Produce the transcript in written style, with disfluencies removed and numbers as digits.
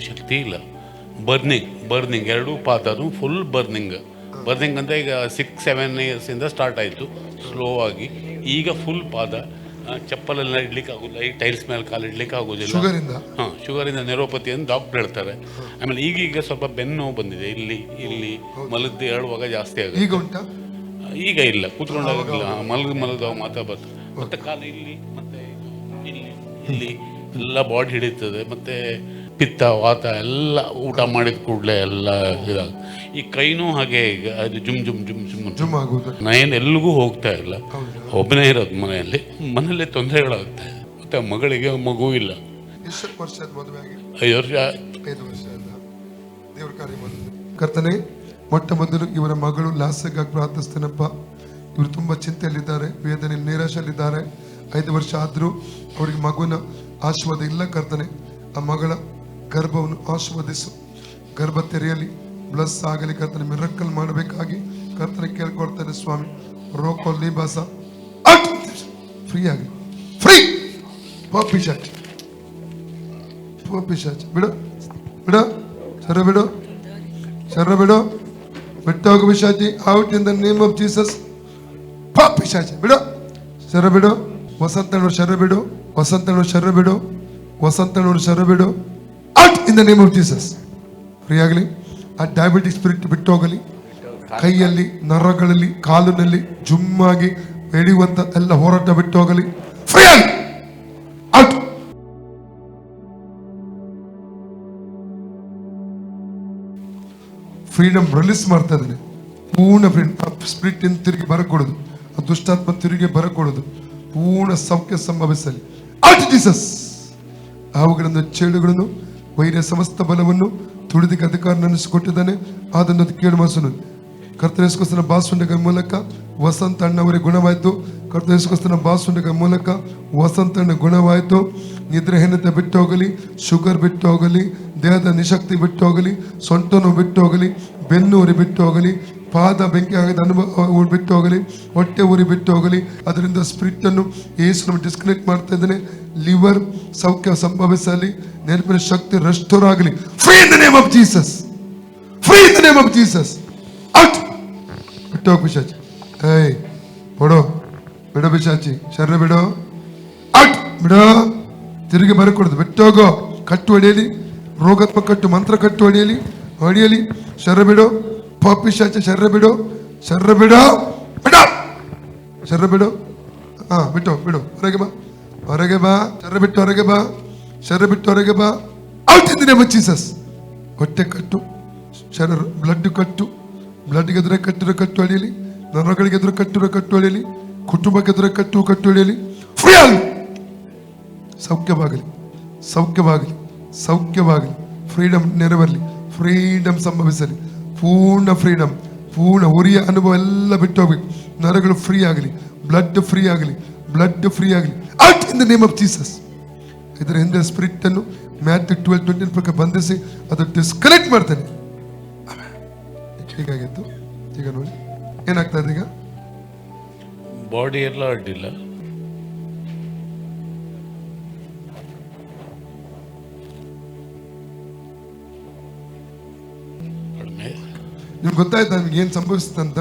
ಶಕ್ತಿ ಇಲ್ಲ. ಬರ್ನಿಂಗ್ ಎರಡೂ ಪಾದನು full burning ಅಂದರೆ ಈಗ 6-7 ಇಯರ್ಸಿಂದ ಸ್ಟಾರ್ಟ್ ಆಯಿತು ಸ್ಲೋ ಆಗಿ. ಈಗ ಫುಲ್ ಪಾದ ಚಪ್ಪಲೆಲ್ಲ ಇಡ್ಲಿಕ್ಕೆ ಆಗೋದಿಲ್ಲ, ಈ ಟೈಲ್ಸ್ ಮೇಲೆ ಕಾಲು ಇಡ್ಲಿಕ್ಕೆ ಆಗೋದಿಲ್ಲ. ಶುಗರಿಂದ ನ್ಯೂರೋಪತಿ ಅಂತ ಡಾಕ್ಟರ್ ಹೇಳ್ತಾರೆ. ಆಮೇಲೆ ಈಗೀಗ ಸ್ವಲ್ಪ ಬೆನ್ನು ನೋವು ಬಂದಿದೆ, ಇಲ್ಲಿ ಮಲದ್ದು ಹೇಳುವಾಗ ಜಾಸ್ತಿ ಆಗುತ್ತೆ. ಈಗ ಇಲ್ಲ, ಕೂತ್ಕೊಂಡಾಗಿಲ್ಲ, ಮಲದಾಗ ಮಾತ್ರ ಬರ್ತದೆ. ಮತ್ತೆ ಕಾಲು ಇಲ್ಲಿ ಮತ್ತೆ ಇಲ್ಲಿ ಎಲ್ಲ ಬಾಡಿ ಹಿಡಿತದೆ. ಮತ್ತೆ ಪಿತ್ತ ವಾತ ಎಲ್ಲ ಊಟ ಮಾಡಿದ ಕೂಡಲೇ ಎಲ್ಲ ಇದಾಗುತ್ತೆ. ಈ ಕೈನೂ ಹಾಗೆ ಈಗ ಅದು ಜುಮ್ ಆಗೋದು. ನಾನು ಎಲ್ಲಿಗೂ ಹೋಗ್ತಾ ಇಲ್ಲ, ಒಬ್ಬನೇ ಇರೋದು ಮನೆಯಲ್ಲಿ ತೊಂದರೆಗಳಾಗುತ್ತೆ. ಮತ್ತೆ ಮಗಳಿಗೆ ಮಗು ಇಲ್ಲ. 5 ವರ್ಷ. 5 ವರ್ಷ. ಕರ್ತನೆ, ಮೊಟ್ಟ ಮೊದಲು ಇವರ ಮಗಳು ಲಾಸ್ಯಕ್ಕಾಗಿ ಪ್ರಾರ್ಥಿಸ್ತೇನಪ್ಪ. ಇವರು ತುಂಬಾ ಚಿಂತೆಯಲ್ಲಿದ್ದಾರೆ, ವೇದನೆ ನಿರಾಶೆಯಲ್ಲಿದ್ದಾರೆ. 5 ವರ್ಷ ಆದ್ರೂ ಅವರಿಗೆ ಮಗುವಿನ ಆಶೀರ್ವಾದ ಇಲ್ಲ. ಕರ್ತನೆ, ಆ ಮಗಳ ಗರ್ಭವನ್ನು ಆಶೀರ್ವದಿಸು, ಗರ್ಭ ತೆರೆಯಲಿ, ಬ್ಲಸ್ ಆಗಲಿ. ಕರ್ತನೆ, ಮಿರಕಲ್ ಮಾಡಬೇಕಾಗಿ ಕರ್ತನೆ ಕೇಳ್ಕೊಳ್ತೇನೆ ಸ್ವಾಮಿ. ರೋಕೋ ಲಿಬಾಸ ಫ್ರೀ ಆಗಲಿ, ಫ್ರೀ. ಪಿಶಾಚ್ ಬಿಡು ಶರ ಬಿಡು ಬಿಟ್ಟೋಗು ಪಿಶಾಚಿ. Out in the name of Jesus. ಪಿಶಾಚಿ ಬಿಡು, ಶರ ಬಿಡು. ವಸಂತನವರು ಶರ ಬಿಡು, ವಸಂತನವರು ಶರ ಬಿಡು. Out in the name of Jesus. Free ಆಗಲಿ. ಆ ಡಯಾಬಿಟಿಕ್ ಸ್ಪಿರಿಟ್ ಬಿಟ್ಟು ಹೋಗಲಿ. ಕೈಯಲ್ಲಿ, ನರಗಳಲ್ಲಿ, ಕಾಲಿನಲ್ಲಿ ಜುಮ್ಮಾಗಿ ಎಳೆಯುವಂತ ಎಲ್ಲ ಹೋರಾಟ ಬಿಟ್ಟು ಹೋಗಲಿ. ಫ್ರೀ ಆಗಲಿ. ಔಟ್. ಫ್ರೀಡಮ್ ರಿಲೀಸ್ ಮಾಡ್ತಾ ಇದ್ದಾನೆ. ಪೂರ್ಣ ಫ್ರೀಡಮ್. ಸ್ಪಿರಿಟ್ ಇನ್ ತಿರುಗಿ ಬರಕೊಡೋದು, ಆ ದುಷ್ಟಾತ್ಮ ತಿರುಗಿ ಬರಕೊಡೋದು, ಪೂರ್ಣ ಸೌಖ್ಯ ಸಂಭವಿಸಲಿ. Out Jesus. ಅವುಗಳನ್ನು ಚೇಳುಗಳನ್ನು ವೈರ್ಯ ಸಮಸ್ತ ಬಲವನ್ನು ತುಳಿದಿಗೆ ಅಧಿಕಾರ ನೆನೆಸಿಕೊಟ್ಟಿದ್ದಾನೆ. ಅದನ್ನು ಕೇಳು ಮನಸ್ಸನ್ನು ಕರ್ತನೆಸ್ಕೋಸ್ಕರ ಬಾಸುಂಡೆಗಳ ಮೂಲಕ ವಸಂತ ಅಣ್ಣವರಿಗೆ ಗುಣವಾಯಿತು. ಕರ್ತನೆಸ್ಕೋಸ್ಕರ ಬಾಸುಂಡೆಗಳ ಮೂಲಕ ವಸಂತ ಅಣ್ಣ ಗುಣವಾಯಿತು. ನಿದ್ರೆಹೀನತೆ ಬಿಟ್ಟು ಹೋಗಲಿ, ಶುಗರ್ ಬಿಟ್ಟು ಹೋಗಲಿ, ದೇಹದ ನಿಶಕ್ತಿ ಬಿಟ್ಟು ಹೋಗಲಿ, ಸೊಂಟ ನೋವು ಬಿಟ್ಟು ಹೋಗಲಿ, ಬೆನ್ನು ಉರಿ ಬಿಟ್ಟು ಹೋಗಲಿ, ಪಾದ ಬೆಂಕಿ ಆಗದ ಅನುಭವ ಬಿಟ್ಟು ಹೋಗಲಿ, ಹೊಟ್ಟೆ ಉರಿ ಬಿಟ್ಟು ಹೋಗಲಿ. ಅದರಿಂದ ಸ್ಪಿರಿಟ್ ಅನ್ನು ಯೇಸು ಡಿಸ್ಕನೆಕ್ಟ್ ಮಾಡ್ತಾ ಇದ್ದಾನೆ. ಲಿವರ್ ಸೌಖ್ಯ ಸಂಭವಿಸಲಿ, ನೆನಪಿನ ಶಕ್ತಿ ರೆಸ್ಟೋರ್ ಆಗಲಿ. Free in the name of Jesus. Free in the name of Jesus. Out. ಬಿಟ್ಟು ಪಿಶಾಚಿ. ಏಯ್ ಬಿಡೋ ಪಿಶಾಚಿ, ಶರ್ರ ಬಿಡೋ. ಔಟ್. ಬಿಡೋ. ತಿರುಗಿ ಬರಕೊಡುದು, ಬಿಟ್ಟೋಗೋ. ಕಟ್ಟು ಹೊಡೆಯಲಿ, ರೋಗಾತ್ಮಕ ಕಟ್ಟು, ಮಂತ್ರ ಕಟ್ಟು ಹೊಡೆಯಲಿ. ಶರ್ರ ಬಿಡೋ. ಪಿಶಾಚಿ ಶರ್ರ ಬಿಡು, ಬಿಡು. ಬಿಡು. ಹೊರಗೆ ಬಾ. ಶರ್ರ ಬಿಟ್ಟು ಹೊರಗೆ ಬಾ. Out in the name of Jesus. ಹೊಟ್ಟೆ ಕಟ್ಟು, ಬ್ಲಡ್ ಕಟ್ಟು, ಬ್ಲಡ್ಗೆ ಎದುರ ಕಟ್ಟಿರೋ ಕಟ್ಟು ಹೊಡೆಯಲಿ, ನರಗಳಿಗೆ ಎದುರು ಕಟ್ಟಿರೋ ಕಟ್ಟು ಹೊಡೆಯಲಿ, ಕುಟುಂಬಕ್ಕೆ ಎದುರ ಕಟ್ಟು ಹೊಡೆಯಲಿ. ಫ್ರೀ ಆಗಲಿ. ಸೌಖ್ಯವಾಗಲಿ. ಫ್ರೀಡಮ್ ನೆರವರಲಿ, ಫ್ರೀಡಮ್ ಸಂಭವಿಸಲಿ. ಪೂರ್ಣ ಫ್ರೀಡಮ್, ಪೂರ್ಣ ಉರಿಯ ಅನುಭವ ಎಲ್ಲ ಬಿಟ್ಟು ಹೋಗ್ಬೇಕು. ನರಗಳು ಫ್ರೀ ಆಗಲಿ, ಬ್ಲಡ್ ಫ್ರೀ ಆಗಲಿ. Out in the name of Jesus. ಇದರ ಹಿಂದೆ ಸ್ಪಿರಿಟ್ ಅನ್ನು ಮ್ಯಾಥ್ಯೂ 12:20 ಪ್ರಕಾರ ಬಂಧಿಸಿ ಅದು ಡಿಸ್ಕನೆಕ್ಟ್ ಮಾಡ್ತಾನೆ. ಹೀಗಾಗಿತ್ತು. ಈಗ ನೋಡಿ ಏನಾಗ್ತಾ ಇದೆ. ಈಗ ಬಾಡಿ ಎಲ್ಲ ಅಡ್ಡಿಲ್ಲ, ನಿಮ್ಗೆ ಗೊತ್ತಾಯ್ತಾ ನಿಮ್ಗೆ ಏನ್ ಸಂಭವಿಸ್ತಂತ?